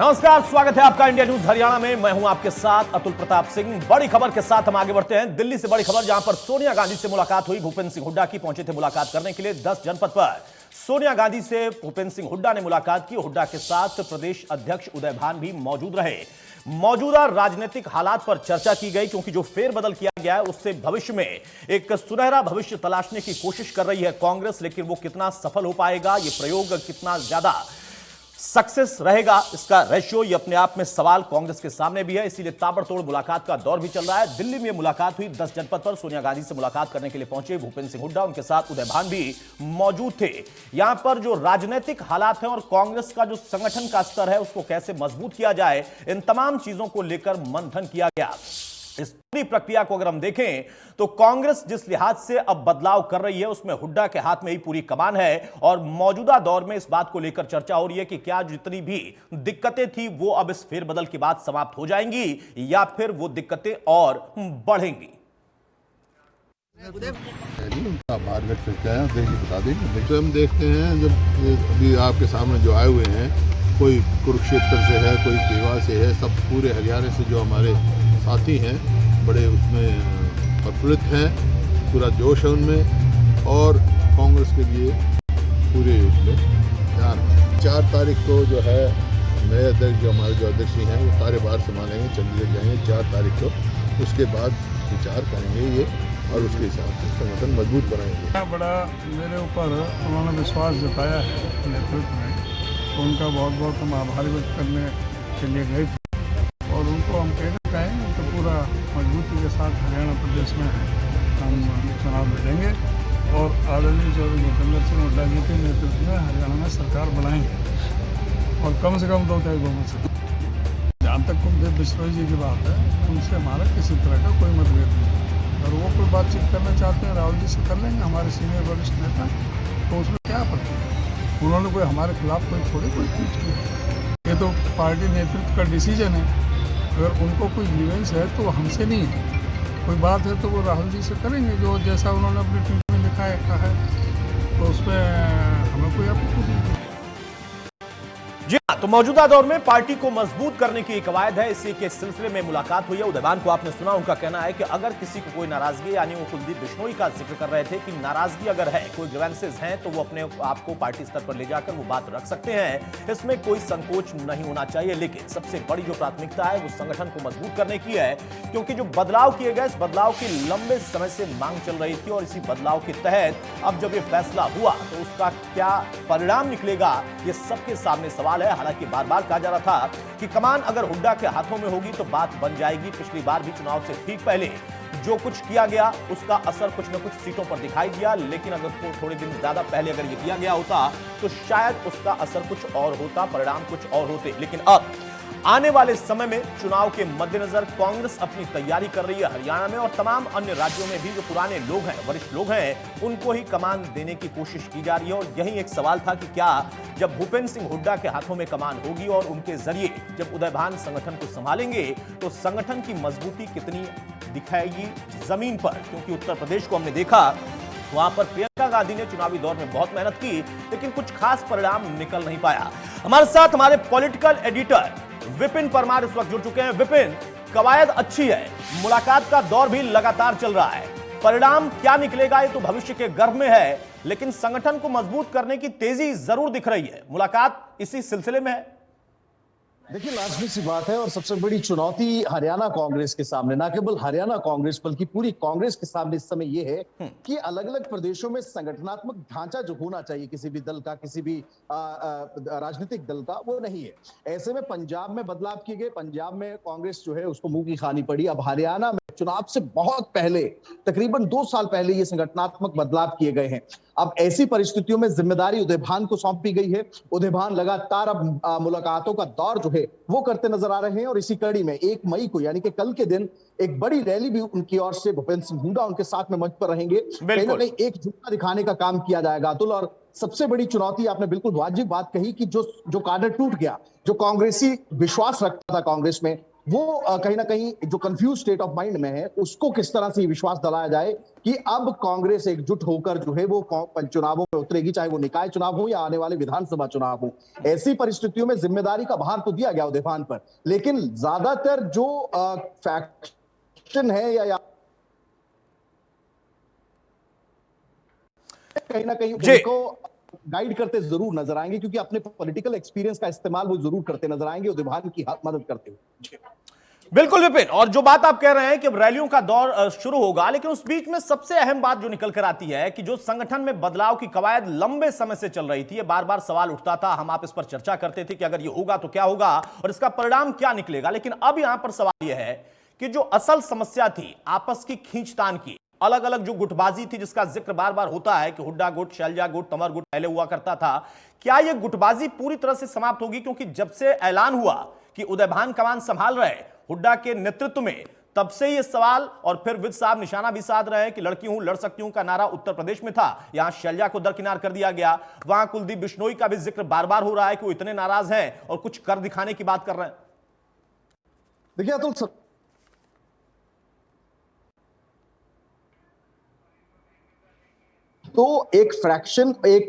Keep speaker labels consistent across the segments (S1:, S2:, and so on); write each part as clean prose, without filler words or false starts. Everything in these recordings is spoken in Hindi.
S1: नमस्कार, स्वागत है आपका इंडिया न्यूज हरियाणा में। मैं हूं आपके साथ अतुल प्रताप सिंह। बड़ी खबर के साथ हम आगे बढ़ते हैं। दिल्ली से बड़ी खबर, जहां पर सोनिया गांधी से मुलाकात हुई। भूपेंद्र सिंह हुड्डा की पहुंचे थे मुलाकात करने के लिए 10 जनपद पर। सोनिया गांधी से भूपेंद्र सिंह हुड्डा ने मुलाकात की। हुड्डा के साथ प्रदेश अध्यक्ष उदय भान भी मौजूद रहे। मौजूदा राजनीतिक हालात पर चर्चा की गई, क्योंकि जो फेरबदल किया गया है उससे भविष्य में एक सुनहरा भविष्य तलाशने की कोशिश कर रही है कांग्रेस। लेकिन वो कितना सफल हो पाएगा, ये प्रयोग कितना ज्यादा सक्सेस रहेगा, इसका रेशियो ये अपने आप में सवाल कांग्रेस के सामने भी है। इसीलिए ताबड़तोड़ मुलाकात का दौर भी चल रहा है। दिल्ली में मुलाकात हुई 10 जनपद पर। सोनिया गांधी से मुलाकात करने के लिए पहुंचे भूपेंद्र सिंह हुड्डा, उनके साथ उदय भान भी मौजूद थे। यहां पर जो राजनीतिक हालात हैं और कांग्रेस का जो संगठन का स्तर है उसको कैसे मजबूत किया जाए, इन तमाम चीजों को लेकर मंथन किया गया। इस पूरी प्रक्रिया को अगर हम देखें तो कांग्रेस जिस लिहाज से अब बदलाव कर रही है उसमें हुड्डा के हाथ में ही पूरी कमान है। और मौजूदा दौर में इस बात को लेकर चर्चा हो रही है कि क्या जितनी भी दिक्कतें थी वो अब इस फेरबदल के बाद समाप्त हो जाएंगी या फिर वो दिक्कतें और बढ़ेंगी।
S2: आभार व्यक्त करते हैं, बता देंगे। तो हम देखते हैं जब अभी आपके सामने जो आए हुए हैं, कोई कुरुक्षेत्र से है, कोई केवा से है, सब पूरे हरियाणा से जो हमारे साथी हैं बड़े उसमें प्रफुल्लित हैं, पूरा जोश है उनमें और कांग्रेस के लिए पूरे उसमें तैयार हैं। 4 तारीख को जो है नए अध्यक्ष जो हमारे जो अध्यक्ष हैं वो कार्यभार संभालेंगे, चंडीगढ़ जाएंगे 4 तारीख को। उसके बाद विचार करेंगे ये और उसके हिसाब से संगठन मजबूत बनाएंगे।
S3: बड़ा मेरे ऊपर उन्होंने विश्वास जताया है नेतृत्व में, तो उनका बहुत बहुत हम आभार व्यक्त करने के लिए गए थे। और उनको हम कहेंगे तो पूरा मजबूती के साथ हरियाणा प्रदेश में हम चुनाव लड़ेंगे और आदरणीय चौधरी भूपेंद्र सिंह हुड्डा जी के नेतृत्व में हरियाणा में सरकार बनाएंगे और कम से कम 2 बहुमत से। जहाँ तक कुलदीप बिश्नोई जी की बात है, उनसे हमारा किसी तरह का कोई मतभेद नहीं। और वो कोई बातचीत करना चाहते हैं राहुल जी से कर लेंगे, हमारे सीनियर वरिष्ठ नेता, तो उसमें क्या आपत्ति है। उन्होंने कोई हमारे खिलाफ कोई ट्वीट की है, ये तो पार्टी नेतृत्व का डिसीजन है। अगर उनको कोई ग्रीवेंस है तो हमसे नहीं है, कोई बात है तो वो राहुल जी से करेंगे, जो जैसा उन्होंने अपने ट्वीट में लिखा है तो उसमें हमें कोई आपत्ति नहीं है।
S1: जी हाँ, तो मौजूदा दौर में पार्टी को मजबूत करने की कवायद है। इसी के सिलसिले में मुलाकात हुई है। उदय भान को आपने सुना, उनका कहना है कि अगर किसी को कोई नाराजगी, यानी वो कुलदीप बिश्नोई का जिक्र कर रहे थे कि नाराजगी अगर है, कोई ग्रीवेंसेस हैं, तो वो अपने आप को पार्टी स्तर पर ले जाकर वो बात रख सकते हैं। इसमें कोई संकोच नहीं होना चाहिए। लेकिन सबसे बड़ी जो प्राथमिकता है वो संगठन को मजबूत करने की है, क्योंकि जो बदलाव किए गए, इस बदलाव की लंबे समय से मांग चल रही थी। और इसी बदलाव के तहत अब जब ये फैसला हुआ तो उसका क्या परिणाम निकलेगा, ये सबके सामने सवाल है। हालांकि बार बार कहा जा रहा था कि कमान अगर हुड्डा के हाथों में होगी तो बात बन जाएगी। पिछली बार भी चुनाव से ठीक पहले जो कुछ किया गया उसका असर कुछ न कुछ सीटों पर दिखाई दिया। लेकिन अगर थोड़े दिन ज्यादा पहले अगर ये किया गया होता तो शायद उसका असर कुछ और होता, परिणाम कुछ और होते। लेकिन अब आने वाले समय में चुनाव के मद्देनजर कांग्रेस अपनी तैयारी कर रही है हरियाणा में, और तमाम अन्य राज्यों में भी जो पुराने लोग हैं, वरिष्ठ लोग हैं, उनको ही कमान देने की कोशिश की जा रही है। और यही एक सवाल था कि क्या जब भूपेंद्र सिंह हुड्डा के हाथों में कमान होगी और उनके जरिए जब उदय भान संगठन को संभालेंगे तो संगठन की मजबूती कितनी दिखाएगी जमीन पर। क्योंकि उत्तर प्रदेश को हमने देखा, वहां पर प्रियंका गांधी ने चुनावी दौर में बहुत मेहनत की, लेकिन कुछ खास परिणाम निकल नहीं पाया। हमारे साथ हमारे पॉलिटिकल एडिटर विपिन परमार इस वक्त जुड़ चुके हैं। विपिन, कवायद अच्छी है, मुलाकात का दौर भी लगातार चल रहा है, परिणाम क्या निकलेगा ये तो भविष्य के गर्भ में है, लेकिन संगठन को मजबूत करने की तेजी जरूर दिख रही है। मुलाकात इसी सिलसिले में है।
S4: देखिए, लाजमी सी बात है और सबसे बड़ी चुनौती हरियाणा कांग्रेस के सामने, ना केवल हरियाणा कांग्रेस बल्कि पूरी कांग्रेस के सामने इस समय यह है कि अलग अलग प्रदेशों में संगठनात्मक ढांचा जो होना चाहिए किसी भी दल का, किसी भी राजनीतिक दल का, वो नहीं है। ऐसे में पंजाब में बदलाव किए गए, पंजाब में कांग्रेस जो है उसको मुंह की खानी पड़ी। अब हरियाणा में चुनाव से बहुत पहले, तकरीबन 2 साल पहले ये संगठनात्मक बदलाव किए गए हैं। अब ऐसी परिस्थितियों में जिम्मेदारी उदय भान को सौंपी गई है। उदय भान लगातार अब मुलाकातों का दौर जो है वो करते नजर आ रहे हैं। और इसी कड़ी में 1 मई को, यानी कि कल के दिन, एक बड़ी रैली भी उनकी ओर से, भूपेंद्र सिंह हुड्डा उनके साथ में मंच पर रहेंगे। कहीं ना कहीं एकजुटता दिखाने का काम किया जाएगा अतुल। और सबसे बड़ी चुनौती, आपने बिल्कुल वाजिब बात कही कि जो काडर टूट गया, जो कांग्रेसी विश्वास रखता था कांग्रेस में, वो कहीं ना कहीं जो कंफ्यूज स्टेट ऑफ माइंड में है, उसको किस तरह से विश्वास दिलाया जाए कि अब कांग्रेस एकजुट होकर जो है वो चुनावों में उतरेगी, चाहे वो निकाय चुनाव हो या आने वाले विधानसभा चुनाव हो। ऐसी परिस्थितियों में जिम्मेदारी का भार तो दिया गया उदयभान पर, लेकिन ज्यादातर जो फैक्शन है या कहीं ना कहीं उनको गाइड करते जरूर नजर आएंगे, क्योंकि अपने पॉलिटिकल एक्सपीरियंस का इस्तेमाल वो जरूर करते नजर आएंगे उदयभान की मदद करते हुए।
S1: बिल्कुल विपिन, और जो बात आप कह रहे हैं कि रैलियों का दौर शुरू होगा, लेकिन उस बीच में सबसे अहम बात जो निकल कर आती है कि जो संगठन में बदलाव की कवायद लंबे समय से चल रही थी, ये बार बार सवाल उठता था, हम आप इस पर चर्चा करते थे कि अगर ये होगा तो क्या होगा और इसका परिणाम क्या निकलेगा। लेकिन अब यहां पर सवाल यह है कि जो असल समस्या थी आपस की खींचतान की, अलग अलग जो गुटबाजी थी जिसका जिक्र बार बार होता है कि हुड्डा गुट, शैलजा गुट, तंवर गुट पहले हुआ करता था, क्या यह गुटबाजी पूरी तरह से समाप्त होगी? क्योंकि जब से ऐलान हुआ कि उदयभान कमान संभाल रहे हुड्डा के नेतृत्व में, तब से ये सवाल, और फिर विद साहब निशाना भी साध रहे हैं कि लड़की हूं लड़ सकती हूं का नारा उत्तर प्रदेश में था, यहां शैलजा को दरकिनार कर दिया गया, वहां कुलदीप बिश्नोई का भी जिक्र बार बार हो रहा है कि वो इतने नाराज हैं और कुछ कर दिखाने की बात कर रहे हैं।
S4: देखिए अतुल, तो एक फ्रैक्शन, एक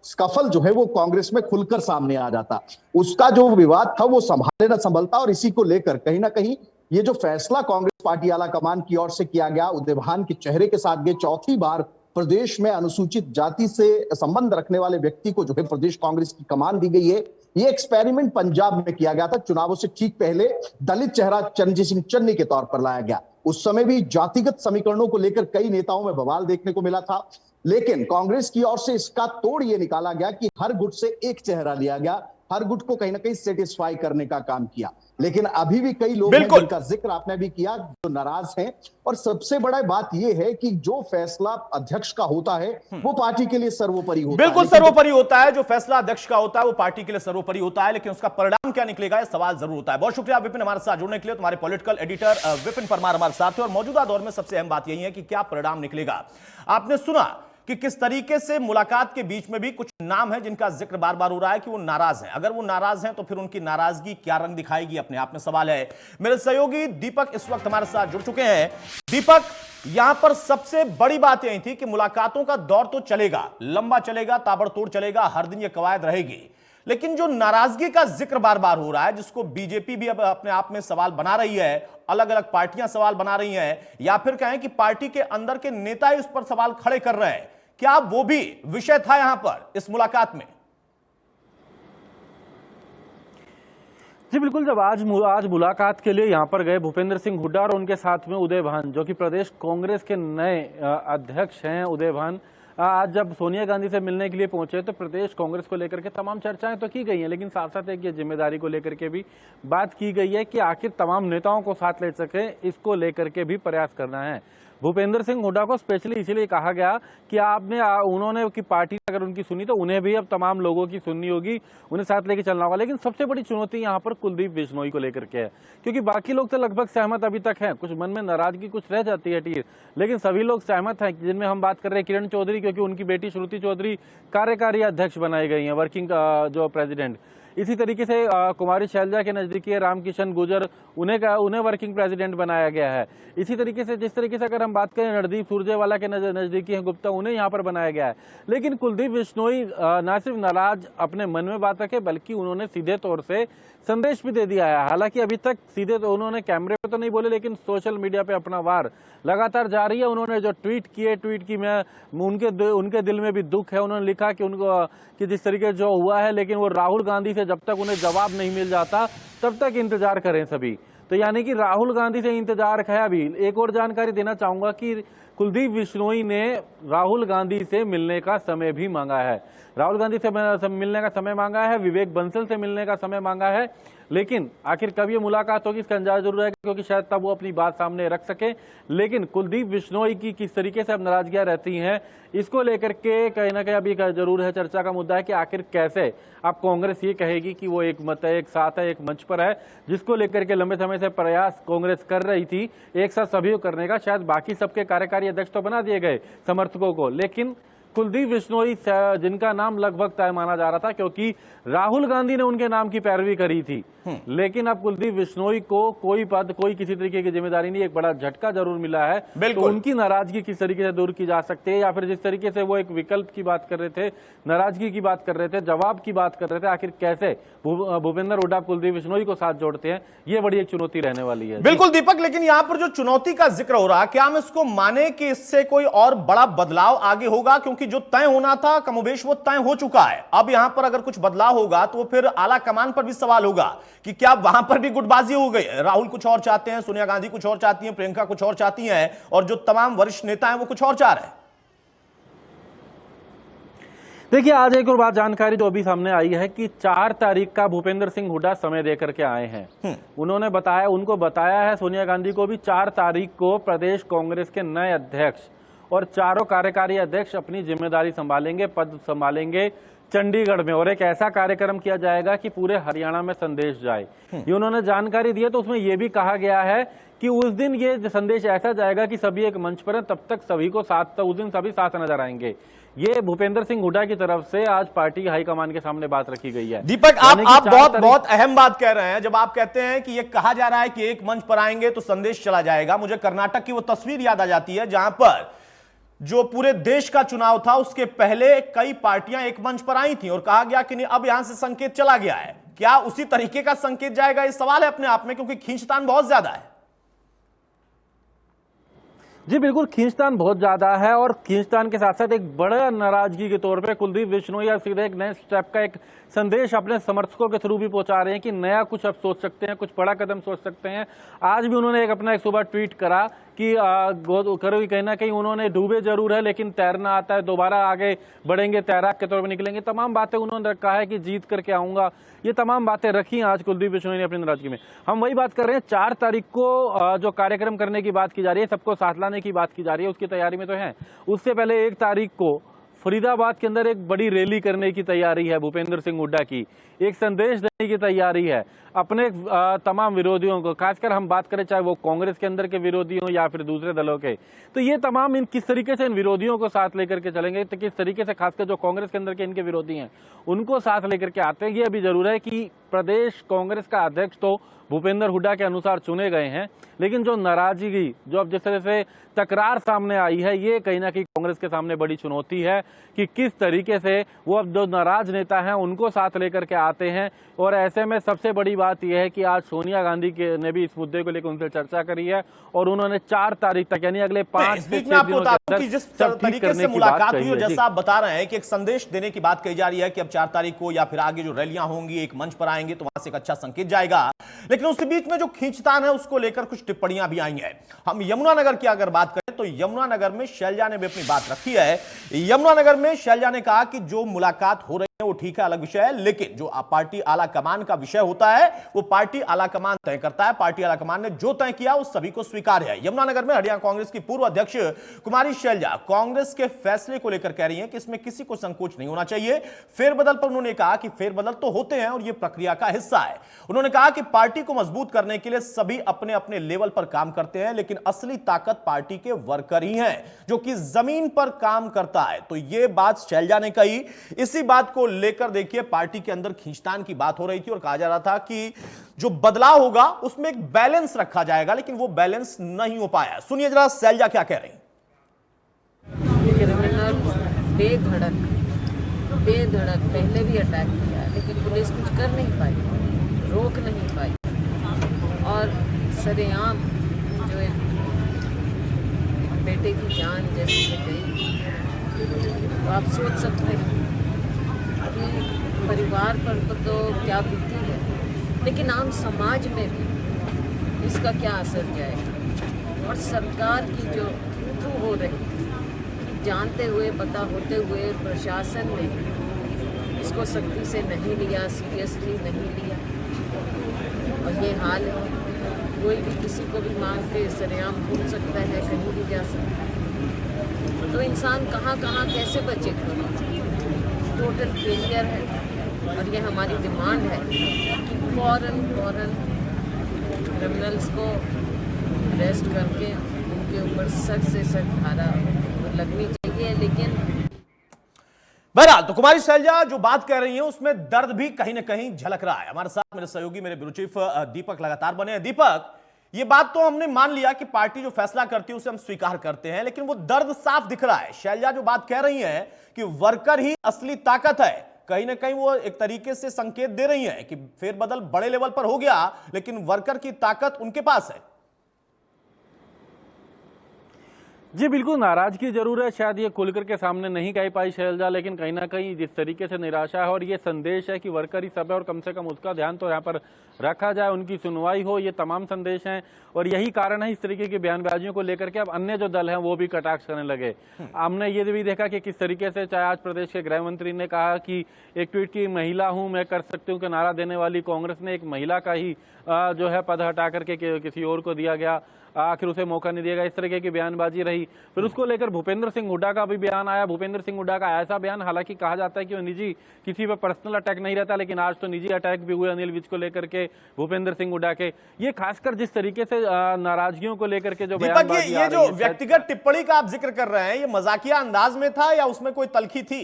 S4: स्कफल जो है वो कांग्रेस में खुलकर सामने आ जाता। उसका जो विवाद था वो संभाले ना संभलता, और इसी को लेकर कहीं ना कहीं ये जो फैसला कांग्रेस पार्टी आला कमान की ओर से किया गया, उदयभान के चेहरे के साथ गए, चौथी बार प्रदेश में अनुसूचित जाति से संबंध रखने वाले व्यक्ति को जो है प्रदेश कांग्रेस की कमान दी गई है। ये एक्सपेरिमेंट पंजाब में किया गया था, चुनावों से ठीक पहले दलित चेहरा चरणजीत सिंह चन्नी के तौर पर लाया गया। उस समय भी जातिगत समीकरणों को लेकर कई नेताओं में बवाल देखने को मिला था, लेकिन कांग्रेस की ओर से इसका तोड़ यह निकाला गया कि हर गुट से एक चेहरा लिया गया, हर गुट को कहीं ना कहीं सेटिस्फाई करने का काम किया। लेकिन अभी भी कई लोग हैं जिनका जिक्र आपने भी किया जो नाराज हैं, और सबसे बड़ा बात यह है कि जो फैसला अध्यक्ष का होता है वो पार्टी के लिए सर्वोपरि होता है।
S1: बिल्कुल सर्वोपरि होता है, जो फैसला अध्यक्ष का होता है वो पार्टी के लिए सर्वोपरि होता है, लेकिन उसका परिणाम क्या निकलेगा यह सवाल जरूर होता है। बहुत शुक्रिया विपिन हमारे साथ जुड़ने के लिए। तुम्हारे पॉलिटिकल एडिटर विपिन परमार हमारे साथ थे, और मौजूदा दौर में सबसे अहम बात यही है कि क्या परिणाम निकलेगा। आपने सुना कि किस तरीके से मुलाकात के बीच में भी कुछ नाम है जिनका जिक्र बार बार हो रहा है कि वो नाराज हैं। अगर वो नाराज हैं तो फिर उनकी नाराजगी क्या रंग दिखाएगी, अपने आप में सवाल है। मेरे सहयोगी दीपक इस वक्त हमारे साथ जुड़ चुके हैं। दीपक, यहां पर सबसे बड़ी बात यही थी कि मुलाकातों का दौर तो चलेगा, लंबा चलेगा, ताबड़तोड़ चलेगा, हर दिन ये कवायद रहेगी, लेकिन जो नाराजगी का जिक्र बार बार हो रहा है, जिसको बीजेपी भी अब अपने आप में सवाल बना रही है, अलग अलग पार्टियां सवाल बना रही हैं, या फिर कहें कि पार्टी के अंदर के नेता इस पर सवाल खड़े कर रहे हैं, क्या वो भी विषय था यहां पर इस मुलाकात में?
S5: जी बिल्कुल, जब आज मुलाकात के लिए यहां पर गए भूपेंद्र सिंह हुड्डा और उनके साथ में उदयभान, जो कि प्रदेश कांग्रेस के नए अध्यक्ष हैं उदयभान, आज जब सोनिया गांधी से मिलने के लिए पहुंचे तो प्रदेश कांग्रेस को लेकर के तमाम चर्चाएं तो की गई हैं, लेकिन साथ साथ एक ये जिम्मेदारी को लेकर के भी बात की गई है कि आखिर तमाम नेताओं को साथ ले सके, इसको लेकर के भी प्रयास करना है। भूपेंद्र सिंह हुड्डा को स्पेशली इसीलिए कहा गया कि उन्होंने कि पार्टी अगर उनकी सुनी तो उन्हें भी अब तमाम लोगों की सुननी होगी, उन्हें साथ लेके चलना होगा। लेकिन सबसे बड़ी चुनौती यहाँ पर कुलदीप बिश्नोई को लेकर के है, क्योंकि बाकी लोग तो लगभग सहमत अभी तक हैं, कुछ मन में नाराजगी कुछ रह जाती है टीर, लेकिन सभी लोग सहमत हैं, जिनमें हम बात कर रहे हैं किरण चौधरी, क्योंकि उनकी बेटी श्रुति चौधरी कार्यकारी अध्यक्ष बनाई गई हैं, वर्किंग जो प्रेसिडेंट। इसी तरीके से कुमारी शैलजा के नजदीकी रामकिशन गुर्जर, उन्हें वर्किंग प्रेसिडेंट बनाया गया है। इसी तरीके से जिस तरीके से अगर हम बात करें रणदीप सुरजेवाला के नजदीकी हैं गुप्ता, उन्हें यहाँ पर बनाया गया है। लेकिन कुलदीप बिश्नोई न सिर्फ नाराज अपने मन में बात रखे, बल्कि उन्होंने सीधे तौर से संदेश भी दे दिया है। हालांकि अभी तक सीधे तो उन्होंने कैमरे पे तो नहीं बोले, लेकिन सोशल मीडिया पे अपना वार लगातार जारी है। उन्होंने जो ट्वीट की मैं उनके दिल में भी दुख है। उन्होंने लिखा कि उनको कि जिस तरीके जो हुआ है, लेकिन वो राहुल गांधी से जब तक उन्हें जवाब नहीं मिल जाता तब तक इंतजार करें सभी। तो यानी कि राहुल गांधी से इंतजार है। अभी एक और जानकारी देना चाहूंगा कि कुलदीप बिश्नोई ने राहुल गांधी से मिलने का समय भी मांगा है, राहुल गांधी से मिलने का समय मांगा है, विवेक बंसल से मिलने का समय मांगा है। लेकिन आखिर कब ये मुलाकात होगी इसका अंदाजा जरूर है, क्योंकि शायद तब वो अपनी बात सामने रख सके। लेकिन कुलदीप बिश्नोई की किस तरीके से अब नाराजगियां रहती हैं, इसको लेकर के कहीं ना कहीं अभी जरूर है, चर्चा का मुद्दा है कि आखिर कैसे अब कांग्रेस ये कहेगी कि वो एक मत है, एक साथ है, एक मंच पर है, जिसको लेकर के लंबे समय से प्रयास कांग्रेस कर रही थी एक साथ सभी को करने का। शायद बाकी सबके कार्यकारी अध्यक्ष तो बना दिए गए समर्थकों को, लेकिन कुलदीप बिश्नोई, जिनका नाम लगभग तय माना जा रहा था क्योंकि राहुल गांधी ने उनके नाम की पैरवी करी थी, लेकिन अब कुलदीप बिश्नोई को कोई पद, कोई किसी तरीके की जिम्मेदारी नहीं, एक बड़ा झटका जरूर मिला है। तो उनकी नाराजगी किस तरीके से दूर की जा सकती है, या फिर जिस तरीके से वो एक विकल्प की बात कर रहे थे, नाराजगी की बात कर रहे थे, जवाब की बात कर रहे थे, आखिर कैसे भूपेंद्र हुड्डा कुलदीप बिश्नोई को साथ जोड़ते हैं, ये बड़ी एक चुनौती रहने वाली है।
S1: बिल्कुल दीपक, लेकिन यहां पर जो चुनौती का जिक्र हो रहा है, क्या हम इसको माने कि इससे कोई और बड़ा बदलाव आगे होगा? क्योंकि जो तय होना था कमोबेश वो तय हो चुका है। अब यहां पर अगर कुछ बदलाव होगा तो फिर आला कमान पर भी सवाल होगा कि क्या वहां पर भी गुटबाजी हो गई। राहुल कुछ और चाहते हैं, सोनिया गांधी कुछ और चाहती हैं, प्रियंका कुछ और चाहती हैं, और जो तमाम वरिष्ठ नेता हैं वो कुछ और चाह रहे हैं।
S5: देखिए, आज एक और बात जानकारी जो अभी सामने आई है कि 4 तारीख का भूपेंद्र सिंह हुड्डा समय देकर के आए हैं। उन्होंने बताया, उनको बताया है सोनिया गांधी को भी 4 तारीख को प्रदेश कांग्रेस के नए अध्यक्ष और चारों कार्यकारी अध्यक्ष अपनी जिम्मेदारी संभालेंगे, पद संभालेंगे चंडीगढ़ में, और एक ऐसा कार्यक्रम किया जाएगा कि पूरे हरियाणा में संदेश जाए। ये उन्होंने जानकारी दी है। तो उसमें यह भी कहा गया है कि उस दिन ये संदेश ऐसा जाएगा कि सभी एक मंच पर हैं, तब तक सभी को साथ, उस दिन सभी साथ नजर आएंगे। ये भूपेंद्र सिंह हुड्डा की तरफ से आज पार्टी हाईकमान के सामने बात रखी गई है।
S1: दीपक, आप बहुत अहम बात कह रहे हैं जब आप कहते हैं कि ये कहा जा रहा है कि एक मंच पर आएंगे तो संदेश चला जाएगा। मुझे कर्नाटक की वो तस्वीर याद आ जाती है जहां पर जो पूरे देश का चुनाव था उसके पहले कई पार्टियां एक मंच पर आई थी और कहा गया कि नहीं, अब यहां से संकेत चला गया है। क्या उसी तरीके का संकेत जाएगा? ये सवाल है अपने आप में, क्योंकि खींचतान बहुत ज्यादा है।
S5: जी बिल्कुल, खींचतान बहुत ज्यादा है, और खींचतान के साथ साथ एक बड़ा नाराजगी के तौर पे कुलदीप बिश्नोई सीधे एक नए स्टेप का एक संदेश अपने समर्थकों के थ्रू भी पहुंचा रहे हैं कि नया कुछ अब सोच सकते हैं, कुछ बड़ा कदम सोच सकते हैं। आज भी उन्होंने अपना एक सुबह ट्वीट करा कि कहीं ना कहीं उन्होंने डूबे जरूर है लेकिन तैरना आता है, दोबारा आगे बढ़ेंगे, तैराक के तौर पर निकलेंगे। तमाम बातें उन्होंने रखा है कि जीत करके आऊंगा, ये तमाम बातें रखी आज कुलदीप बिश्नोई ने अपनी नाराजगी में। हम वही बात कर रहे हैं, 4 तारीख को जो कार्यक्रम करने की बात की जा रही है, सबको साथ लाने की बात की जा रही है, उसकी तैयारी में तो है। उससे पहले 1 तारीख को फरीदाबाद के अंदर एक बड़ी रैली करने की तैयारी है भूपेंद्र सिंह हुड्डा की, एक संदेश देने की तैयारी है अपने तमाम विरोधियों को, खासकर हम बात करें चाहे वो कांग्रेस के अंदर के विरोधी हों या फिर दूसरे दलों के। तो ये तमाम इन किस तरीके से इन विरोधियों को साथ लेकर के चलेंगे, तो किस तरीके से खासकर जो कांग्रेस के अंदर के इनके विरोधी हैं उनको साथ लेकर के आते हैं। ये अभी जरूर है कि प्रदेश कांग्रेस का अध्यक्ष तो भूपेंद्र हुड्डा के अनुसार चुने गए हैं, लेकिन जो नाराजगी, जो अब जिस तरह से तकरार सामने आई है, ये कहीं ना कहीं कांग्रेस के सामने बड़ी चुनौती है कि किस तरीके से वो अब जो नाराज नेता हैं उनको साथ लेकर के आते हैं। और ऐसे में सबसे बड़ी बात यह है कि आज सोनिया गांधी ने भी इस मुद्दे को लेकर उनसे चर्चा करी है और उन्होंने 4 तारीख तक, यानी अगले 5 से 6 दिनों के अंदर
S1: जिस तरीके से मुलाकात हुई, जैसा आप बता रहे हैं कि एक संदेश देने की बात कही जा रही है कि अब 4 तारीख को या फिर आगे जो रैलियां होंगी एक मंच पर आएंगे तो वहां से एक अच्छा संकेत जाएगा। लेकिन उस बीच में जो खींचतान है उसको लेकर कुछ टिप्पणियां भी आई हैं। हम यमुनानगर की अगर बात करें तो यमुनानगर में शैलजा ने भी अपनी बात रखी है। यमुनानगर में शैलजा ने कहा कि जो मुलाकात हो रही है वो ठीक है, अलग विषय है, लेकिन जो पार्टी आला कमान का विषय होता है वो पार्टी आला कमान तय करता है। पार्टी आला कमान ने जो तय किया उस सभी को स्वीकार्य है। यमुनानगर में हरियाणा कांग्रेस की पूर्व अध्यक्ष कुमारी शैलजा कांग्रेस के फैसले को लेकर कह रही हैं कि इसमें किसी को संकोच नहीं होना चाहिए। फेरबदल पर उन्होंने कहा कि फेरबदल तो होते हैं और यह प्रक्रिया का हिस्सा है। उन्होंने कहा कि पार्टी को मजबूत करने के लिए सभी अपने अपने लेवल पर काम करते हैं, लेकिन असली ताकत पार्टी के वर्कर ही हैं जो कि जमीन पर काम करता है। तो यह बात शैलजा ने कही। इसी बात को लेकर देखिए पार्टी के अंदर खींचतान की बात हो रही थी और कहा जा रहा था कि जो बदलाव होगा उसमें एक बैलेंस रखा जाएगा, लेकिन वो बैलेंस नहीं हो पाया। सुनिए जरा शैलजा क्या कह रही हैं।
S6: बेधड़क पहले भी अटैक किया, लेकिन पुलिस कुछ कर नहीं पाई, रोक नहीं पाई, और सरेआम जो है बेटे की जान जैसे गई। तो आप सोच सकते हैं कि परिवार पर तो क्या बीती है, लेकिन आम समाज में भी इसका क्या असर जाएगा। और सरकार की जो थू हो रही, जानते हुए पता होते हुए प्रशासन ने इसको सख्ती से नहीं लिया, सीरियसली नहीं लिया, और ये हाल है। कोई भी किसी को भी मांग के सरेआम भूल सकता है, कहीं भी जा सकता है। तो इंसान कहाँ कहाँ कैसे बचे, टोटल फेलियर है। और ये हमारी डिमांड है कि फौरन क्रिमिनल्स को अरेस्ट करके उनके ऊपर सख्त से सख्त धारा लगनी चाहिए। लेकिन
S1: बहरहाल तो कुमारी शैलजा जो बात कह रही हैं उसमें दर्द भी कहीं ना कहीं झलक रहा है। हमारे साथ मेरे सहयोगी, मेरे ब्यूरो चीफ दीपक लगातार बने हैं। दीपक, ये बात तो हमने मान लिया कि पार्टी जो फैसला करती है उसे हम स्वीकार करते हैं, लेकिन वो दर्द साफ दिख रहा है। शैलजा जो बात कह रही हैं कि वर्कर ही असली ताकत है, कहीं ना कहीं वो एक तरीके से संकेत दे रही हैं कि फेरबदल बड़े लेवल पर हो गया लेकिन वर्कर की ताकत उनके पास है।
S5: जी बिल्कुल, नाराजगी जरूर है, शायद ये खुलकर के सामने नहीं कह पाई शैलजा, लेकिन कहीं ना कहीं जिस तरीके से निराशा है और ये संदेश है कि वर्कर ही सब है और कम से कम उसका ध्यान तो यहाँ पर रखा जाए, उनकी सुनवाई हो, ये तमाम संदेश हैं। और यही कारण है इस तरीके की बयानबाजियों को लेकर के अब अन्य जो दल हैं वो भी कटाक्ष करने लगे। हमने ये भी देखा कि किस तरीके से, चाहे आज प्रदेश के गृह मंत्री ने कहा कि एक ट्वीट की महिला हूं मैं कर सकती हूँ के नारा देने वाली कांग्रेस ने एक महिला का ही जो है पद हटा करके किसी और को दिया गया, आखिर उसे मौका नहीं दिया गया, इस तरीके की बयानबाजी रही। फिर उसको लेकर भूपेंद्र सिंह हुड्डा का भी बयान आया। भूपेंद्र सिंह हुड्डा का ऐसा बयान, हालांकि कहा जाता है कि वो निजी किसी पर पर्सनल अटैक नहीं रहता, लेकिन आज तो निजी अटैक भी हुए अनिल विज को लेकर के, भूपेंद्र सिंह हुड्डा के। ये खासकर जिस तरीके से नाराजगियों को लेकर के जो बयानबाजी
S1: ये जो व्यक्तिगत टिप्पणी का आप जिक्र कर रहे हैं, ये मजाकिया अंदाज में था या उसमें कोई तलखी थी?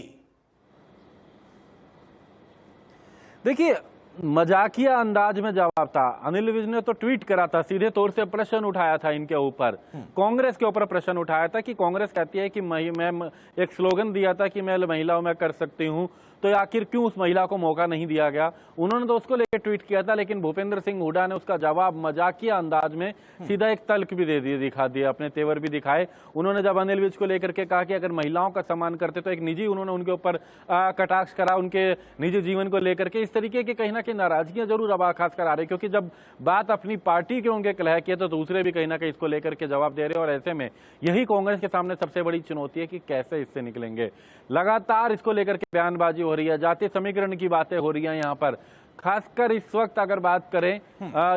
S5: देखिए, मजाकिया अंदाज में जवाब था। अनिल विज ने तो ट्वीट करा था, सीधे तौर से प्रश्न उठाया था इनके ऊपर, कांग्रेस के ऊपर प्रश्न उठाया था कि कांग्रेस कहती है कि मैं एक स्लोगन दिया था कि मैं महिला हूं, मैं कर सकती हूं, तो आखिर क्यों उस महिला को मौका नहीं दिया गया। उन्होंने तो उसको लेकर ट्वीट किया था, लेकिन भूपेंद्र सिंह हुड्डा ने उसका जवाब मजाकिया अंदाज में सीधा एक तल्क भी दे दिया, दिखा दिया, अपने तेवर भी दिखाए। उन्होंने जब अनिल विज को लेकर के कहा कि अगर महिलाओं का सम्मान करते तो एक निजी, उन्होंने उनके ऊपर कटाक्ष करा, उनके निजी जीवन को लेकर के। इस तरीके की कहीं ना कहीं नाराजगियां जरूर अब खासकर आ रही, क्योंकि जब बात अपनी पार्टी के उनके कलह की है तो दूसरे भी कहीं ना कहीं इसको लेकर के जवाब दे रहे हैं। और ऐसे में यही कांग्रेस के सामने सबसे बड़ी चुनौती है कि कैसे इससे निकलेंगे। लगातार इसको लेकर के बयानबाजी हो रही है, जातीय समीकरण की बातें हो रही हैं यहाँ पर। खासकर इस वक्त अगर बात करें,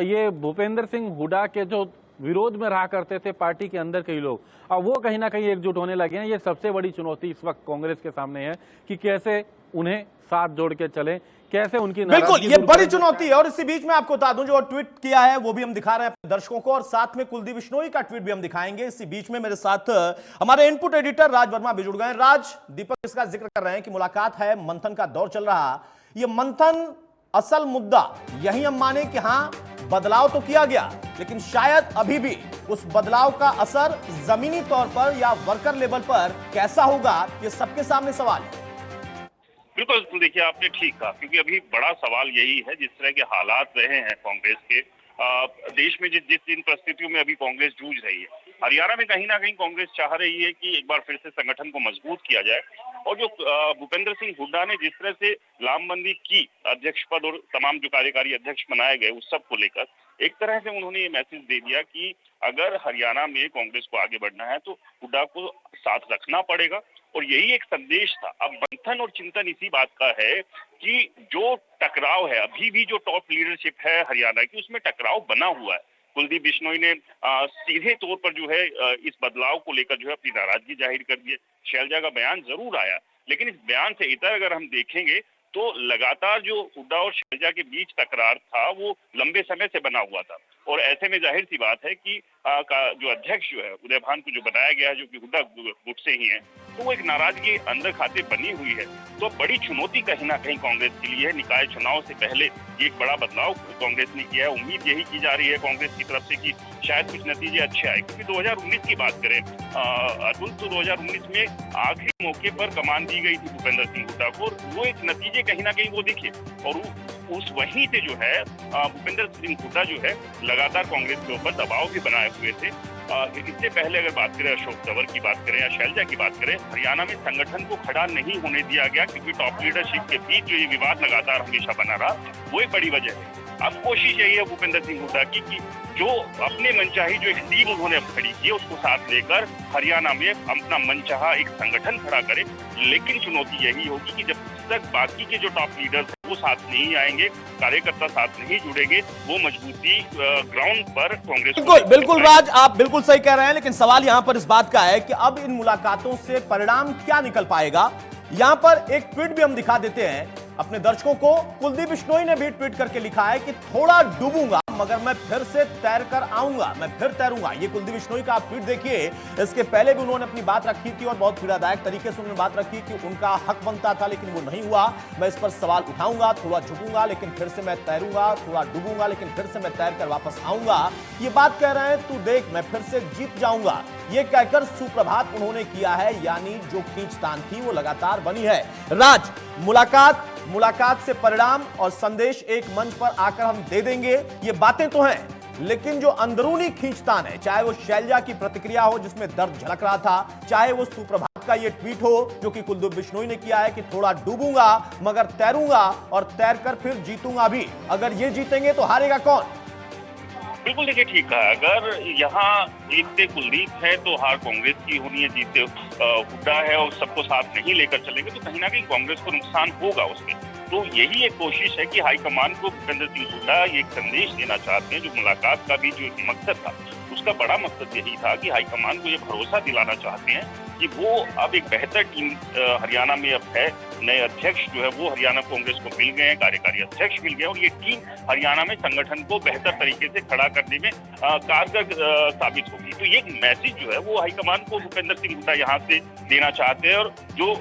S5: ये भूपेंद्र सिंह हुड्डा के जो विरोध में रहा करते थे पार्टी के अंदर कई लोग, अब वो कहीं ना कहीं एकजुट होने लगे हैं। ये सबसे बड़ी चुनौती इस वक्त कांग्रेस के सामने है कि कैसे उन्हें साथ जोड़ के चले, कैसे उनकी
S1: बिल्कुल ये बड़ी चुनौती है। और इसी बीच में आपको बता दूं, जो ट्वीट किया है वो भी हम दिखा रहे हैं अपने दर्शकों को, और साथ में कुलदीप बिश्नोई का ट्वीट भी हम दिखाएंगे। इसी बीच में मेरे साथ हमारे इनपुट एडिटर राज वर्मा भी जुड़ गए। राज, दीपक इसका जिक्र कर रहे हैं कि मुलाकात है, मंथन का दौर चल रहा, ये मंथन असल मुद्दा यही हम माने कि हां बदलाव तो किया गया, लेकिन शायद अभी भी उस बदलाव का असर जमीनी तौर पर या वर्कर लेवल पर कैसा होगा, ये सबके सामने सवाल है।
S7: बिल्कुल, देखिए आपने ठीक कहा, क्योंकि अभी बड़ा सवाल यही है, जिस तरह के हालात रहे हैं कांग्रेस के देश में, जिन परिस्थितियों में अभी कांग्रेस जूझ रही है, हरियाणा में कहीं ना कहीं कांग्रेस चाह रही है कि एक बार फिर से संगठन को मजबूत किया जाए। और जो भूपेंद्र सिंह हुड्डा ने जिस तरह से लामबंदी की, अध्यक्ष पद और तमाम जो कार्यकारी अध्यक्ष बनाए गए उस सब को लेकर, एक तरह से उन्होंने ये मैसेज दे दिया कि अगर हरियाणा में कांग्रेस को आगे बढ़ना है तो हुड्डा को साथ रखना पड़ेगा। और यही एक संदेश था। अब मंथन और चिंतन इसी बात का है कि जो टकराव है, अभी भी जो टॉप लीडरशिप है हरियाणा की, उसमें टकराव बना हुआ है। कुलदीप बिश्नोई ने सीधे तौर पर जो है इस बदलाव को लेकर जो है अपनी नाराजगी जाहिर कर दी है। शैलजा का बयान जरूर आया, लेकिन इस बयान से इतर अगर हम देखेंगे तो लगातार जो हुड्डा और शैलजा के बीच तकरार था वो लंबे समय से बना हुआ था। और ऐसे में जाहिर सी बात है कि जो अध्यक्ष जो है उदय भान को जो बनाया गया है, जो कि हुड्डा गुट से ही है, तो वो एक नाराजगी अंदर खाते बनी हुई है। तो बड़ी चुनौती कहीं ना कहीं कांग्रेस के लिए है। निकाय चुनाव से पहले ये एक बड़ा बदलाव कांग्रेस ने किया है। उम्मीद यही की जा रही है कांग्रेस की तरफ से कि शायद कुछ नतीजे अच्छे आए, क्योंकि 2019 की बात करें अतुल, तो 2019 में आखिरी मौके पर कमान दी गई थी भूपेंद्र सिंह हुड्डा को, वो एक नतीजे कहीं ना कहीं वो दिखे। और उस वहीं से जो है भूपेंद्र सिंह हुड्डा जो है लगातार कांग्रेस के ऊपर दबाव भी बनाए हुए थे। इससे पहले अगर बात करें अशोक तंवर की बात करें या शैलजा की बात करें, हरियाणा में संगठन को खड़ा नहीं होने दिया गया, क्योंकि टॉप लीडरशिप के बीच जो ये विवाद लगातार हमेशा बना रहा, वो एक बड़ी वजह है। अब कोशिश यही है भूपेंद्र सिंह हुड्डा की कि जो अपने मनचाही जो एक टीम उन्होंने अब खड़ी की है उसको साथ लेकर हरियाणा में अपना मनचाहा एक संगठन खड़ा करे। लेकिन चुनौती यही होगी कि जब तक बाकी के जो टॉप लीडर्स हैं वो साथ नहीं आएंगे, कार्यकर्ता साथ नहीं जुड़ेंगे, वो मजबूती ग्राउंड पर कांग्रेस
S1: बिल्कुल राज, आप बिल्कुल सही कह रहे हैं। लेकिन सवाल यहां पर इस बात का है कि अब इन मुलाकातों से परिणाम क्या निकल पाएगा। यहां पर एक ट्वीट भी हम दिखा देते हैं अपने दर्शकों को। कुलदीप बिश्नोई ने भी ट्वीट करके लिखा है कि थोड़ा डूबूंगा, मगर मैं फिर से तैर कर आऊंगा, मैं फिर तैरूंगा। ये कुलदीप बिश्नोई का आप ट्वीट देखिए। इसके पहले भी उन्होंने अपनी बात रखी थी और बहुत पीड़ादायक तरीके से उन्होंने बात रखी कि उनका हक बनता था लेकिन वो नहीं हुआ। मैं इस पर सवाल उठाऊंगा, थोड़ा झुकूंगा लेकिन फिर से मैं तैरूंगा, थोड़ा डूबूंगा लेकिन फिर से मैं तैर कर वापस आऊंगा। ये बात कह रहे हैं, तू देख मैं फिर से जीत जाऊंगा। ये कहकर सुप्रभात उन्होंने किया है, यानी जो खींचतान थी वो लगातार बनी है। राज, मुलाकात से परिणाम और संदेश एक मंच पर आकर हम दे देंगे, ये बातें तो हैं, लेकिन जो अंदरूनी खींचतान है, चाहे वो शैलजा की प्रतिक्रिया हो जिसमें दर्द झलक रहा था, चाहे वो सुप्रभात का ये ट्वीट हो जो कि कुलदीप बिश्नोई ने किया है कि थोड़ा डूबूंगा मगर तैरूंगा और तैरकर फिर जीतूंगा भी। अगर ये जीतेंगे तो हारेगा कौन?
S7: बिल्कुल देखिए, ठीक है। अगर यहाँ जीतते कुलदीप है तो हार कांग्रेस की होनी है, जीतते हुड्डा है और सबको साथ नहीं लेकर चलेंगे तो कहीं ना कहीं कांग्रेस को नुकसान होगा उसमें। तो यही एक कोशिश है कि हाईकमान को भूपेंद्र सिंह हुड्डा ये एक संदेश देना चाहते हैं। जो मुलाकात का भी जो मकसद था, उसका बड़ा मकसद यही था कि हाईकमान को ये भरोसा दिलाना चाहते हैं कि वो अब एक बेहतर टीम हरियाणा में अब है। नए अध्यक्ष जो है वो हरियाणा कांग्रेस को मिल गए हैं, कार्यकारी अध्यक्ष मिल गए और ये टीम हरियाणा में संगठन को बेहतर तरीके से खड़ा करने में कारगर साबित होगी। तो ये मैसेज जो है वो हाईकमान को भूपेंद्र सिंह हुड्डा यहाँ से देना चाहते हैं। और जो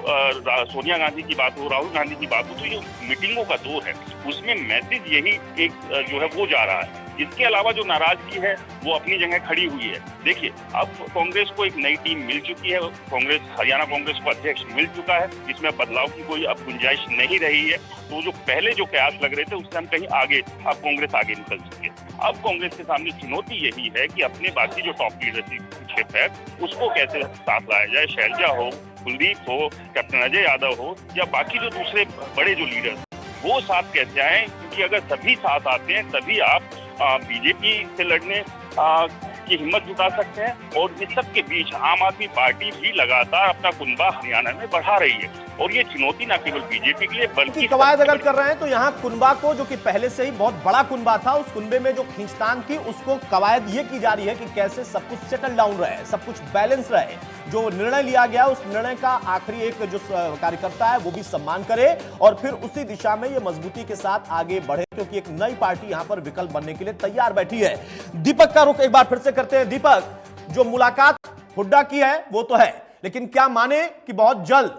S7: सोनिया गांधी की बात हो, राहुल गांधी की बात हो, तो ये मीटिंगों का दौर है, उसमें मैसेज यही एक जो है वो जा रहा है। इसके अलावा जो नाराजगी है वो अपनी जगह खड़ी हुई है। देखिए, अब कांग्रेस को एक नई टीम मिल चुकी है, कांग्रेस हरियाणा कांग्रेस को अध्यक्ष मिल चुका है, इसमें बदलाव की कोई अब गुंजाइश नहीं रही है। तो जो पहले जो कयास लग रहे थे उससे हम कहीं आगे, अब कांग्रेस आगे निकल चुकी है। अब कांग्रेस के सामने चुनौती यही है कि अपने बाकी जो टॉप लीडरशिप है उसको कैसे साथ लाया जाए। शैलजा हो, कुलदीप हो, कैप्टन अजय यादव हो या बाकी जो दूसरे बड़े जो लीडर वो साथ कैसे आए, क्योंकि अगर सभी साथ आते हैं तभी आप बीजेपी से लड़ने की हिम्मत जुटा सकते हैं। और इस सब के बीच आम आदमी पार्टी भी लगातार अपना कुनबा हरियाणा में बढ़ा रही है और ये चुनौती न केवल बीजेपी के लिए बल्कि
S1: कवायद अगर कर रहे हैं तो यहाँ कुनबा को, जो कि पहले से ही बहुत बड़ा कुनबा था, उस कुनबे में जो खींचतान थी उसको कवायद ये की जा रही है कि कैसे सब कुछ सेटल डाउन रहे, सब कुछ बैलेंस रहे। जो निर्णय लिया गया उस निर्णय का आखिरी एक जो कार्यकर्ता है वो भी सम्मान करे और फिर उसी दिशा में ये मजबूती के साथ आगे बढ़े, क्योंकि एक नई पार्टी यहां पर विकल्प बनने के लिए तैयार बैठी है। दीपक का रुख एक बार फिर से करते हैं। दीपक, जो मुलाकात हुड्डा की है वो तो है, लेकिन क्या माने कि बहुत जल्द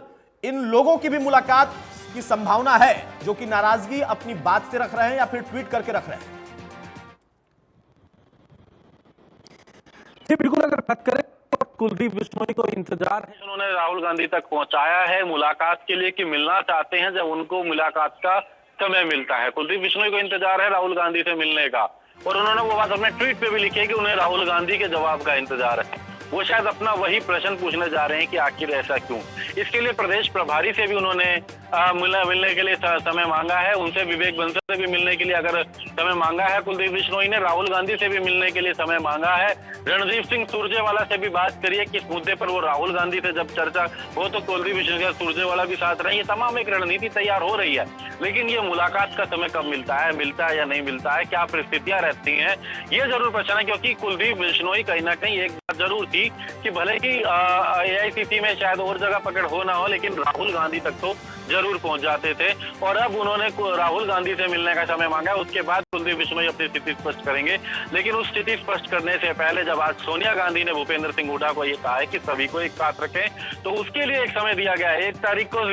S1: इन लोगों की भी मुलाकात की संभावना है जो कि नाराजगी अपनी बात से रख रहे हैं या फिर ट्वीट करके रख रहे हैं?
S5: बिल्कुल, अगर बात करें कुलदीप बिश्नोई को इंतजार है, उन्होंने राहुल गांधी तक पहुंचाया है मुलाकात के लिए कि मिलना चाहते हैं जब उनको मुलाकात का समय मिलता है। कुलदीप बिश्नोई को इंतजार है राहुल गांधी से मिलने का और उन्होंने वो बात अपने ट्वीट पे भी लिखी है कि उन्हें राहुल गांधी के जवाब का इंतजार है। वो शायद अपना वही प्रश्न पूछने जा रहे हैं कि आखिर ऐसा क्यों। इसके लिए प्रदेश प्रभारी से भी उन्होंने मिलने के लिए समय मांगा है, उनसे विवेक बंसल से भी मिलने के लिए अगर समय मांगा है कुलदीप बिश्नोई ने, राहुल गांधी से भी मिलने के लिए समय मांगा है, रणदीप सिंह सुरजेवाला से भी बात करिए किस मुद्दे पर वो राहुल गांधी से जब चर्चा हो तो कुलदीप बिश्नोई सुरजेवाला भी साथ रहे। ये तमाम एक रणनीति तैयार हो रही है, लेकिन ये मुलाकात का समय कब मिलता है या नहीं मिलता है, क्या परिस्थितियां रहती हैं, ये जरूर प्रश्न है। क्योंकि कुलदीप बिश्नोई कहीं ना कहीं एक बात जरूर थी कि भले ही AICC में शायद और जगह पकड़ हो ना हो, लेकिन राहुल गांधी तक तो जरूर पहुंच जाते थे और अब उन्होंने राहुल गांधी से मिलने का समय मांगा। उसके बाद कुलदीप बिश्नोई अपनी स्थिति स्पष्ट करेंगे, लेकिन उस स्थिति स्पष्ट करने से पहले जब आज सोनिया गांधी ने भूपेंद्र सिंह हुड्डा को ये कहा है कि सभी को एक साथ रखें, तो उसके लिए एक समय दिया गया है। 1 तारीख को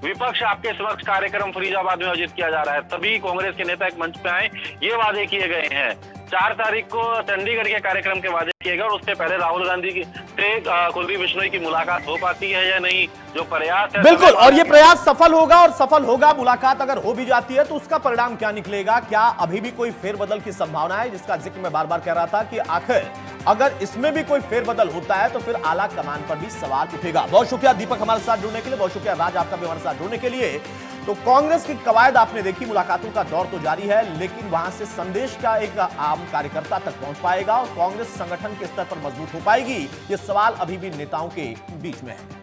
S5: विपक्ष आपके समक्ष कार्यक्रम फरीदाबाद में आयोजित किया जा रहा है, सभी कांग्रेस के नेता एक मंच पे आए, ये वादे किए गए हैं। 4 तारीख को चंडीगढ़ के कार्यक्रम के वादे किए गए और उससे पहले राहुल गांधी से कुलदीप बिश्नोई की मुलाकात हो पाती है या नहीं, जो प्रयास है
S1: बिल्कुल, और ये प्रयास सफल होगा और सफल होगा। मुलाकात अगर हो भी जाती है तो उसका परिणाम क्या निकलेगा, क्या अभी भी कोई फेरबदल की संभावना है, जिसका जिक्र मैं बार बार कह रहा था कि आखिर अगर इसमें भी कोई फेरबदल होता है तो फिर आला कमान पर भी सवाल उठेगा। बहुत शुक्रिया दीपक हमारे साथ जुड़ने के लिए, बहुत शुक्रिया राज आपका भी हमारे साथ जुड़ने के लिए। तो कांग्रेस की कवायद आपने देखी, मुलाकातों का दौर तो जारी है, लेकिन वहां से संदेश का एक आम कार्यकर्ता तक पहुंच पाएगा और कांग्रेस संगठन के स्तर पर मजबूत हो पाएगी, ये सवाल अभी भी नेताओं के बीच में है।